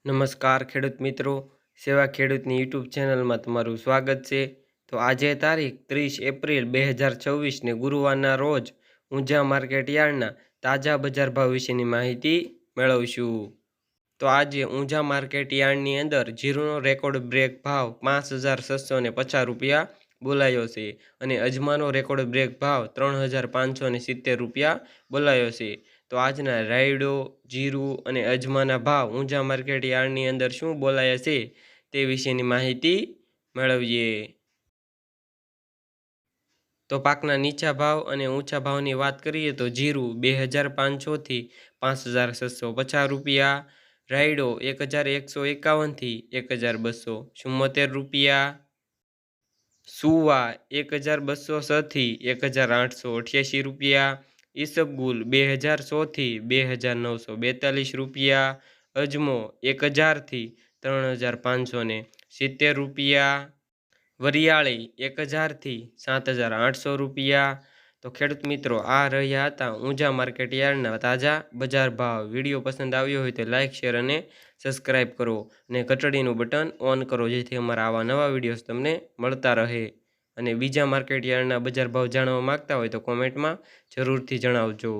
નમસ્કાર ખેડૂત મિત્રો, સેવા ખેડૂતની યુટ્યુબ ચેનલમાં તમારું સ્વાગત છે। તો આજે તારીખ 30 એપ્રિલ 2024ને ગુરુવારના રોજ ઊંઝા માર્કેટ યાર્ડના તાજા બજાર ભાવ વિશેની માહિતી મેળવશું। તો આજે ઊંઝા માર્કેટ યાર્ડની અંદર જીરુનો રેકોર્ડ બ્રેક ભાવ 5,650 રૂપિયા બોલાયો છે અને અજમાનો રેકોર્ડ બ્રેક ભાવ 3,570 રૂપિયા બોલાયો છે। તો આજના રાયડો, જીરું અને અજમાના ભાવ ઊંઝા માર્કેટ યાર્ડની અંદર શું બોલાયા છે તે વિશેની માહિતી મેળવીએ। તો પાકના નીચા ભાવ અને ઊંચા ભાવની વાત કરીએ તો જીરું 2,500થી 5,650 રૂપિયા, રાયડો 1,151 થી 1,274 રૂપિયા, સુવા 1,206 થી 1,888 રૂપિયા, ઈસબગુલ 2,100 થી 2,942 રૂપિયા, અજમો 1,000 થી 3,570 રૂપિયા, વરિયાળી 1,000 થી 7,800 રૂપિયા। તો ખેડૂત મિત્રો, આ રહ્યા હતા ઊંઝા માર્કેટ યાર્ડના તાજા બજાર ભાવ। વિડીયો પસંદ આવ્યો હોય તો લાઇક, શેર અને સબસ્ક્રાઈબ કરો અને ઘંટડીનું બટન ઓન કરો, જેથી અમારા આવા નવા વિડીયોઝ તમને મળતા રહે। અને બીજા માર્કેટ યાર્ડના બજાર ભાવ જાણવા માંગતા હોય તો કોમેન્ટમાં જરૂરથી જણાવજો।